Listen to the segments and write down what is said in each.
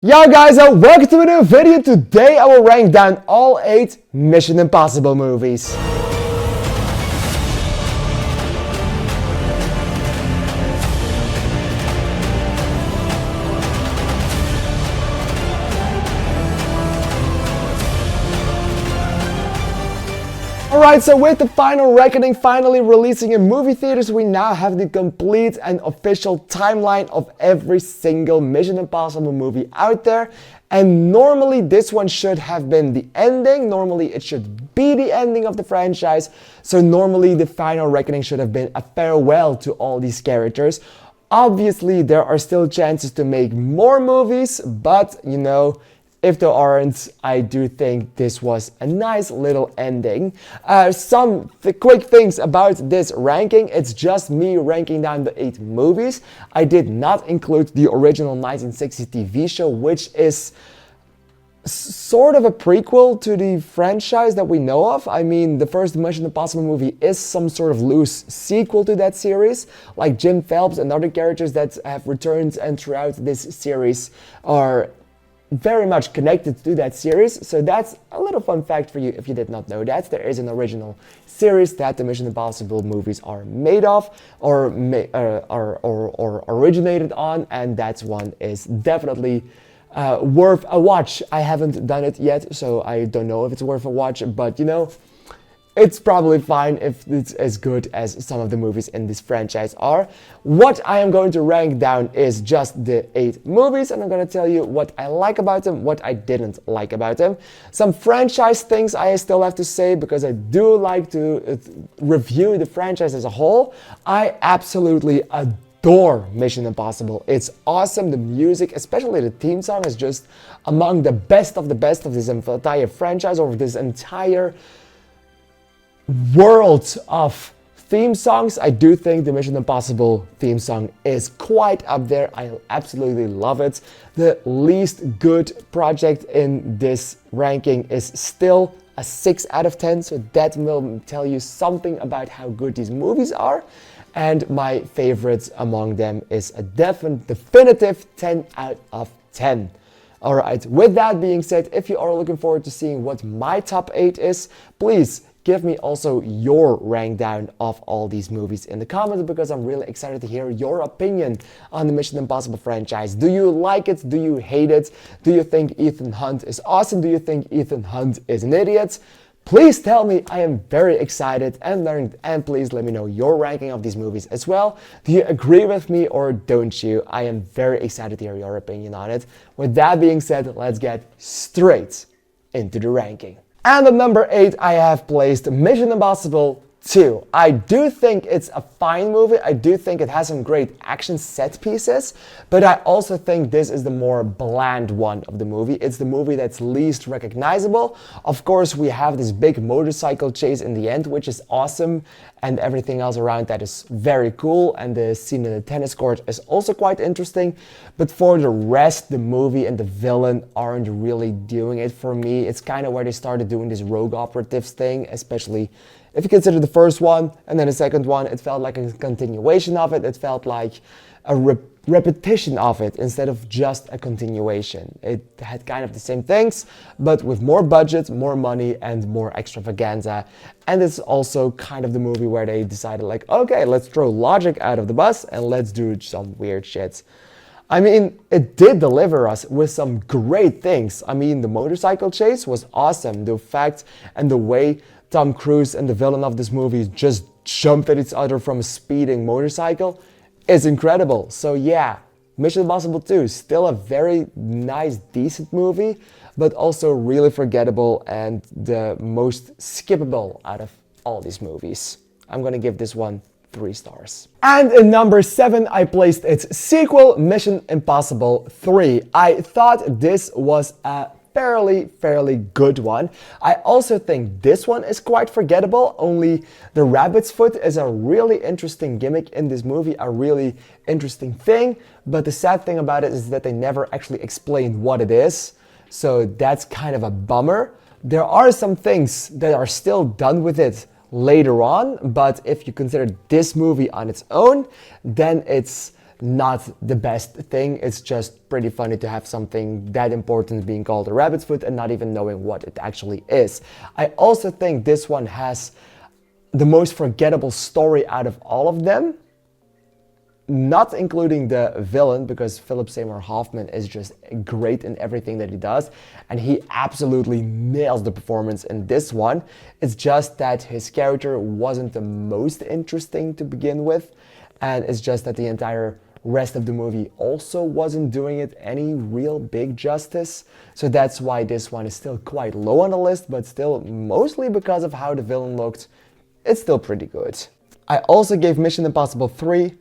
Yo guys, welcome to a new video. Today I will rank down all 8 Mission Impossible movies. Alright, so with the final reckoning finally releasing in movie theaters, we now have the complete and official timeline of every single Mission Impossible movie out there. And normally this one should have been the ending, normally it should be the ending of the franchise. So normally the final reckoning should have been a farewell to all these characters. Obviously there are still chances to make more movies, but you know, if there aren't, I do think this was a nice little ending. Some quick things about this ranking. It's just me ranking down the 8 movies. I did not include the original 1960s TV show, which is sort of a prequel to the franchise that we know of. I mean, the first Mission Impossible movie is some sort of loose sequel to that series, like Jim Phelps and other characters that have returned and throughout this series are very much connected to that series. So that's a little fun fact for you if you did not know that. There is an original series that the Mission Impossible movies are made of or originated on, and that one is definitely worth a watch. I haven't done it yet, so I don't know if it's worth a watch, but you know, it's probably fine if it's as good as some of the movies in this franchise are. What I am going to rank down is just the 8 movies, and I'm going to tell you what I like about them, what I didn't like about them. Some franchise things I still have to say because I do like to review the franchise as a whole. I absolutely adore Mission Impossible. It's awesome. The music, especially the theme song, is just among the best of this entire franchise, or this entire world of theme songs. I do think the Mission Impossible theme song is quite up there. I absolutely love it. The least good project in this ranking is still a 6 out of 10, so that will tell you something about how good these movies are. And my favorites among them is a definitive 10 out of 10. Alright, with that being said, if you are looking forward to seeing what my top 8 is, please give me also your rank down of all these movies in the comments, because I'm really excited to hear your opinion on the Mission Impossible franchise. Do you like it? Do you hate it? Do you think Ethan Hunt is awesome? Do you think Ethan Hunt is an idiot? Please tell me. I am very excited and learned, and please let me know your ranking of these movies as well. Do you agree with me or don't you? I am very excited to hear your opinion on it. With that being said, let's get straight into the ranking. And at number 8, I have placed Mission Impossible 2. I do think it's a fine movie. I do think it has some great action set pieces, but I also think this is the more bland one of the movie. It's the movie that's least recognizable. Of course, we have this big motorcycle chase in the end, which is awesome, and everything else around that is very cool, and the scene in the tennis court is also quite interesting. But for the rest, the movie and the villain aren't really doing it for me. It's kind of where they started doing this rogue operatives thing, especially if you consider the first one and then the second one. It felt like a continuation of it. It felt like a repetition of it instead of just a continuation. It had kind of the same things, but with more budget, more money, and more extravaganza. And it's also kind of the movie where they decided like, okay, let's throw logic out of the bus and let's do some weird shit. I mean, it did deliver us with some great things. I mean, the motorcycle chase was awesome. The fact and the way Tom Cruise and the villain of this movie just jumped at each other from a speeding motorcycle is incredible. So yeah, Mission Impossible 2 is still a very nice, decent movie, but also really forgettable and the most skippable out of all these movies. I'm gonna give this one 3 stars. And in number 7, I placed its sequel, Mission Impossible 3. I thought this was a fairly good one. I also think this one is quite forgettable, only the rabbit's foot is a really interesting gimmick in this movie, a really interesting thing, but the sad thing about it is that they never actually explained what it is, so that's kind of a bummer. There are some things that are still done with it later on, but if you consider this movie on its own, then it's not the best thing. It's just pretty funny to have something that important being called a rabbit's foot and not even knowing what it actually is. I also think this one has the most forgettable story out of all of them. Not including the villain, because Philip Seymour Hoffman is just great in everything that he does, and he absolutely nails the performance in this one. It's just that his character wasn't the most interesting to begin with, and it's just that the entire rest of the movie also wasn't doing it any real big justice. So that's why this one is still quite low on the list, but still mostly because of how the villain looked, it's still pretty good. I also gave Mission Impossible 3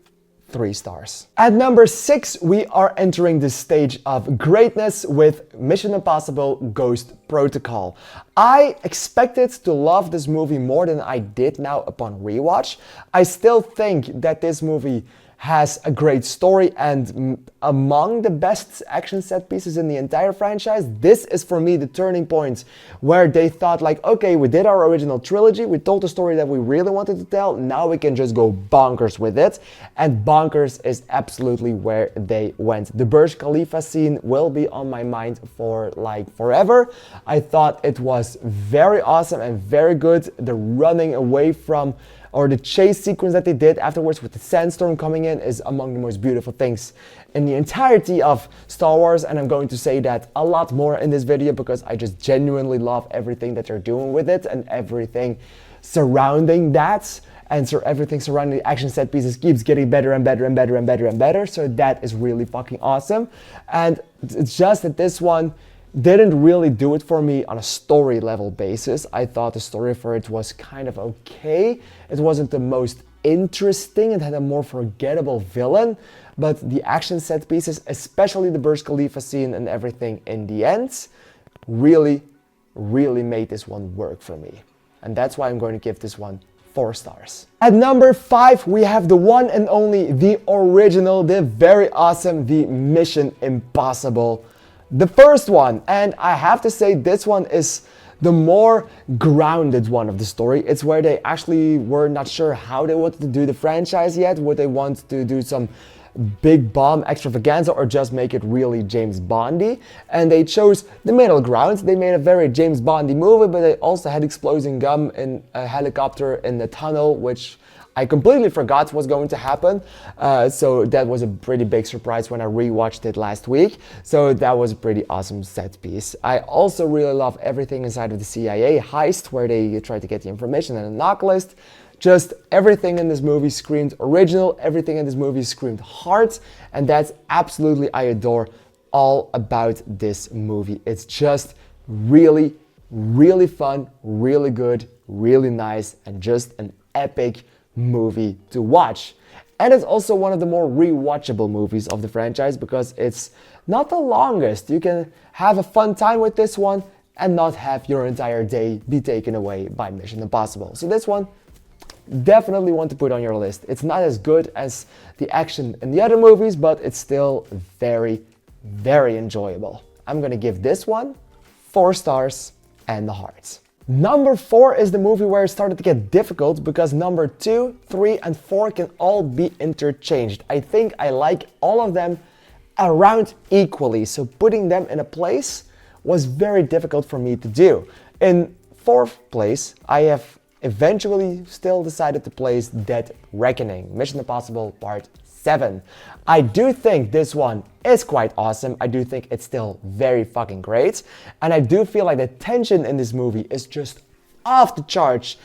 stars. At number 6, we are entering the stage of greatness with Mission Impossible Ghost Protocol. I expected to love this movie more than I did now upon rewatch. I still think that this movie has a great story and among the best action set pieces in the entire franchise. This is for me the turning point where they thought like, okay, we did our original trilogy, we told the story that we really wanted to tell, now we can just go bonkers with it. And bonkers is absolutely where they went. The Burj Khalifa scene will be on my mind for like forever. I thought it was very awesome and very good. The running away from or the chase sequence that they did afterwards with the sandstorm coming in is among the most beautiful things in the entirety of Star Wars, and I'm going to say that a lot more in this video because I just genuinely love everything that they're doing with it and everything surrounding that, and so everything surrounding the action set pieces keeps getting better and better and better and better and better, so that is really fucking awesome. And it's just that this one didn't really do it for me on a story level basis. I thought the story for it was kind of okay. It wasn't the most interesting. It had a more forgettable villain, but the action set pieces, especially the Burj Khalifa scene and everything in the end, really made this one work for me. And that's why I'm going to give this one 4 stars. At number 5, we have the one and only, the original, the very awesome, the Mission Impossible. The first one, and I have to say this one is the more grounded one of the story. It's where they actually were not sure how they wanted to do the franchise yet. Would they want to do some big bomb extravaganza or just make it really James Bondy? And they chose the middle ground. They made a very James Bondy movie, but they also had exploding gum in a helicopter in the tunnel, which I completely forgot was going to happen, so that was a pretty big surprise when I rewatched it last week. So that was a pretty awesome set piece. I also really love everything inside of the CIA heist where they try to get the information and a knock list. Just everything in this movie screamed original, everything in this movie screamed heart, and that's absolutely, I adore all about this movie. It's just really fun, really good, really nice, and just an epic movie to watch. And it's also one of the more rewatchable movies of the franchise because it's not the longest. You can have a fun time with this one and not have your entire day be taken away by Mission Impossible. So this one, definitely want to put on your list. It's not as good as the action in the other movies, but it's still very enjoyable. I'm gonna give this one 4 stars and the hearts. Number 4 is the movie where it started to get difficult because number 2, 3, and 4 can all be interchanged. I think I like all of them around equally, so putting them in a place was very difficult for me to do. In 4th place, I have eventually still decided to place Dead Reckoning, Mission Impossible Part 7. I do think this one is quite awesome. I do think it's still very fucking great. And I do feel like the tension in this movie is just off the charts.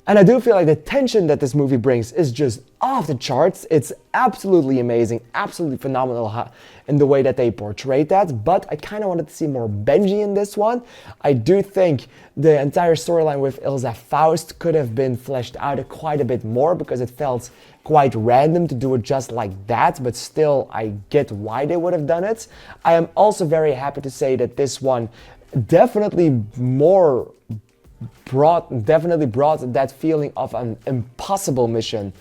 And I do feel like the tension that this movie brings is just off the charts. It's absolutely amazing, absolutely phenomenal in the way that they portrayed that. But I kind of wanted to see more Benji in this one. I do think the entire storyline with Ilsa Faust could have been fleshed out quite a bit more because it felt quite random to do it just like that. But still, I get why they would have done it. I am also very happy to say that this one definitely brought that feeling of an impossible mission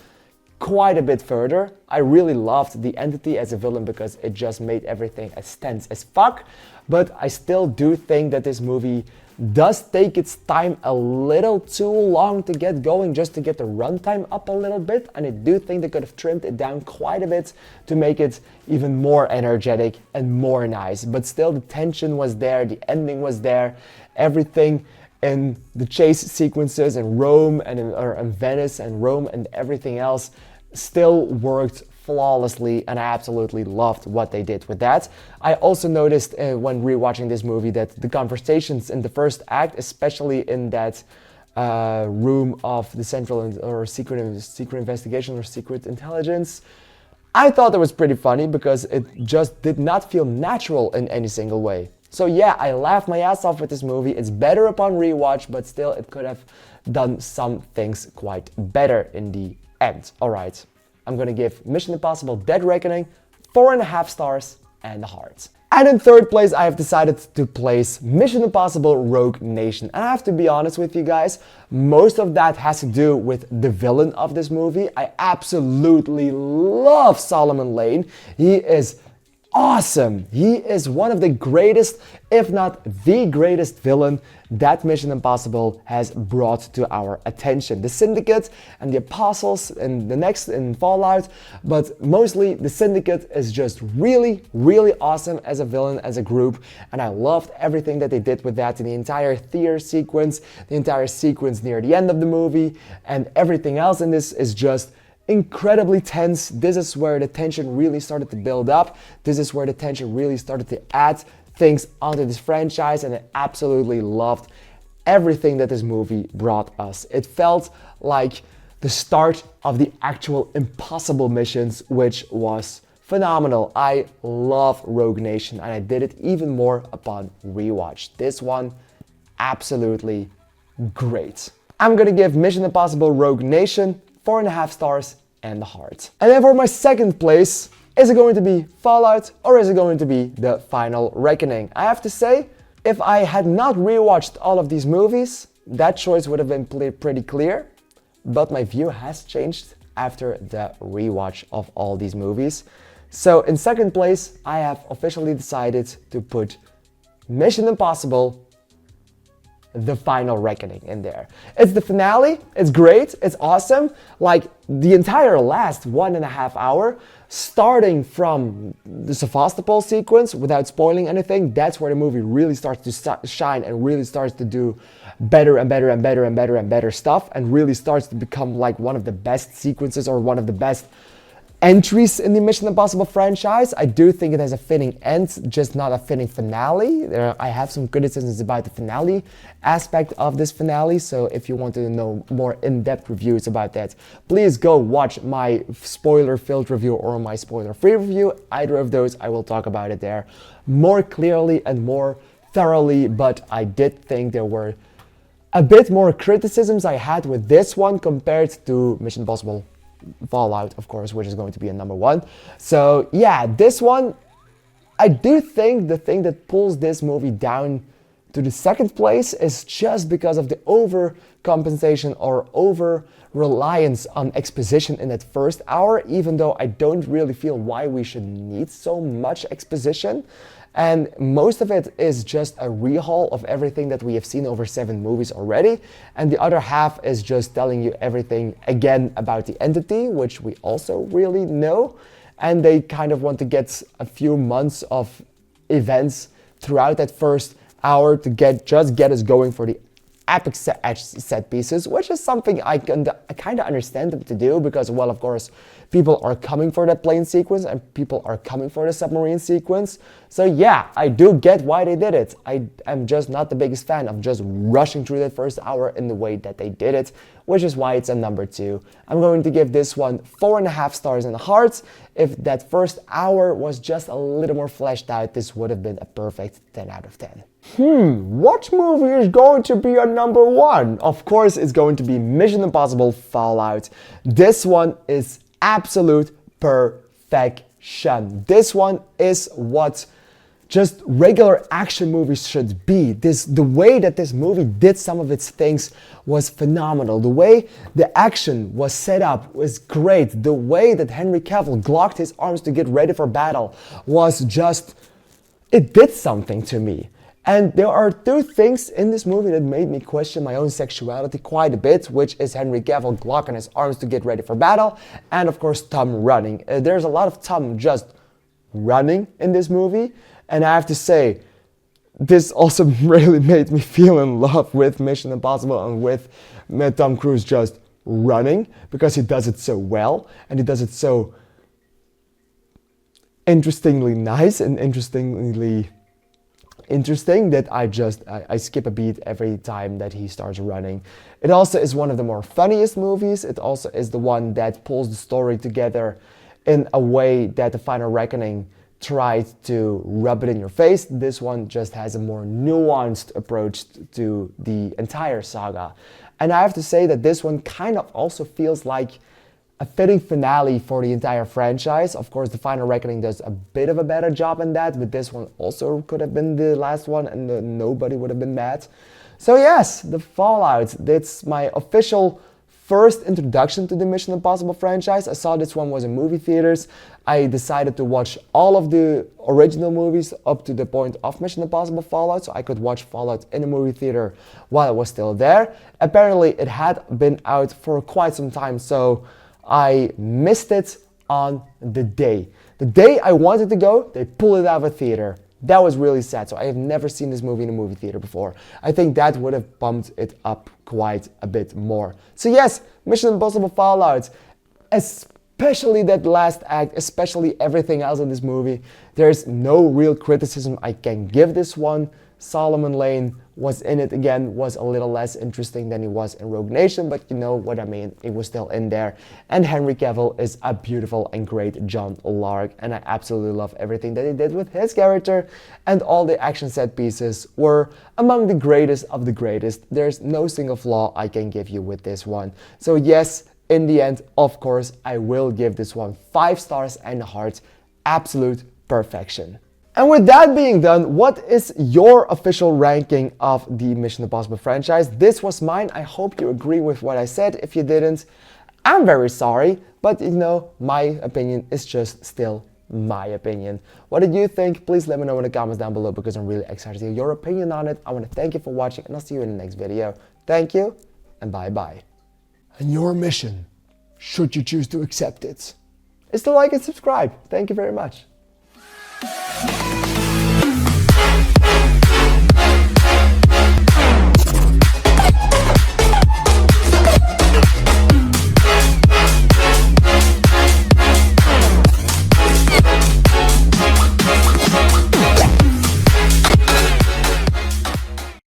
quite a bit further. I really loved the Entity as a villain because it just made everything as tense as fuck, but I still do think that this movie does take its time a little too long to get going, just to get the runtime up a little bit, and I do think they could have trimmed it down quite a bit to make it even more energetic and more nice. But still, the tension was there, the ending was there, everything in the chase sequences in Rome and in Venice and Rome and everything else still worked flawlessly, and I absolutely loved what they did with that. I also noticed when rewatching this movie that the conversations in the first act, especially in that room of the central or secret investigation or secret intelligence, I thought that was pretty funny because it just did not feel natural in any single way. So yeah, I laughed my ass off with this movie. It's better upon rewatch, but still it could have done some things quite better in the end. Alright, I'm gonna give Mission Impossible Dead Reckoning 4.5 stars and a heart. And in third place, I have decided to place Mission Impossible Rogue Nation. And I have to be honest with you guys, most of that has to do with the villain of this movie. I absolutely love Solomon Lane. He is awesome. He is one of the greatest, if not the greatest villain that Mission Impossible has brought to our attention. The Syndicate and the Apostles and the next in Fallout, but mostly the Syndicate is just really, really awesome as a villain, as a group, and I loved everything that they did with that in the entire theater sequence, the entire sequence near the end of the movie, and everything else in this is just incredibly tense. This is where the tension really started to build up. This is where the tension really started to add things onto this franchise, and I absolutely loved everything that this movie brought us. It felt like the start of the actual impossible missions, which was phenomenal. I love Rogue Nation, and I did it even more upon rewatch. This one, absolutely great. I'm gonna give Mission Impossible Rogue Nation 4.5 stars and a heart. And then for my second place, is it going to be Fallout or is it going to be The Final Reckoning? I have to say, if I had not rewatched all of these movies, that choice would have been pretty clear, but my view has changed after the rewatch of all these movies. So in second place, I have officially decided to put Mission Impossible The Final Reckoning in there. It's the finale, it's great, it's awesome. Like the entire last 1.5 hours, starting from the Sevastopol sequence, without spoiling anything, that's where the movie really starts to shine and really starts to do better and better and better and better and better stuff, and really starts to become like one of the best sequences or one of the best entries in the Mission Impossible franchise. I do think it has a fitting end, just not a fitting finale. I have some criticisms about the finale aspect of this finale, so if you want to know more in-depth reviews about that, please go watch my spoiler-filled review or my spoiler-free review. Either of those, I will talk about it there more clearly and more thoroughly, but I did think there were a bit more criticisms I had with this one compared to Mission Impossible Fallout, of course, which is going to be a number one. So yeah, this one, I do think the thing that pulls this movie down to the second place is just because of the overcompensation or over-reliance on exposition in that first hour, even though I don't really feel why we should need so much exposition. And most of it is just a rehaul of everything that we have seen over 7 movies already. And the other half is just telling you everything again about the entity, which we also really know. And they kind of want to get a few months of events throughout that first hour to get us going for the epic set pieces, which is something I kind of understand them to do because, well, of course, people are coming for that plane sequence and people are coming for the submarine sequence. So yeah, I do get why they did it. I am just not the biggest fan of just rushing through that first hour in the way that they did it, which is why it's a number 2. I'm going to give this one 4.5 stars and a heart. If that first hour was just a little more fleshed out, this would have been a perfect 10 out of 10. What movie is going to be a number 1? Of course, it's going to be Mission Impossible Fallout. This one is absolute perfection. This one is what just regular action movies should be. The way that this movie did some of its things was phenomenal. The way the action was set up was great. The way that Henry Cavill glocked his arms to get ready for battle was just, it did something to me. And there are two things in this movie that made me question my own sexuality quite a bit, which is Henry Cavill glocking his arms to get ready for battle, and of course Tom running. There's a lot of Tom just running in this movie, and I have to say, this also really made me feel in love with Mission Impossible and with Tom Cruise just running, because he does it so well, and he does it so interestingly nice and interesting that I skip a beat every time that he starts running. It also is one of the more funniest movies. It also is the one that pulls the story together in a way that The Final Reckoning tried to rub it in your face. This one just has a more nuanced approach to the entire saga. And I have to say that this one kind of also feels like a fitting finale for the entire franchise. Of course, The Final Reckoning does a bit of a better job in that, but this one also could have been the last one and nobody would have been mad. So yes, The Fallout, that's my official first introduction to the Mission Impossible franchise. I saw this one was in movie theaters. I decided to watch all of the original movies up to the point of Mission Impossible Fallout, so I could watch Fallout in a movie theater while it was still there. Apparently it had been out for quite some time, so I missed it on the day. The day I wanted to go, they pulled it out of a theater. That was really sad. So I have never seen this movie in a movie theater before. I think that would have bumped it up quite a bit more. So yes, Mission Impossible Fallout, especially that last act, especially everything else in this movie, there's no real criticism I can give this one. Solomon Lane was in it again, was a little less interesting than he was in Rogue Nation, but you know what I mean, he was still in there. And Henry Cavill is a beautiful and great John Lark, and I absolutely love everything that he did with his character, and all the action set pieces were among the greatest of the greatest. There's no single flaw I can give you with this one. So yes, in the end, of course, I will give this one 5 stars and a heart. Absolute perfection. And with that being done, what is your official ranking of the Mission Impossible franchise? This was mine. I hope you agree with what I said. If you didn't, I'm very sorry, but you know, my opinion is just still my opinion. What did you think? Please let me know in the comments down below, because I'm really excited to hear your opinion on it. I want to thank you for watching, and I'll see you in the next video. Thank you, and bye-bye. And your mission, should you choose to accept it, is to like and subscribe. Thank you very much.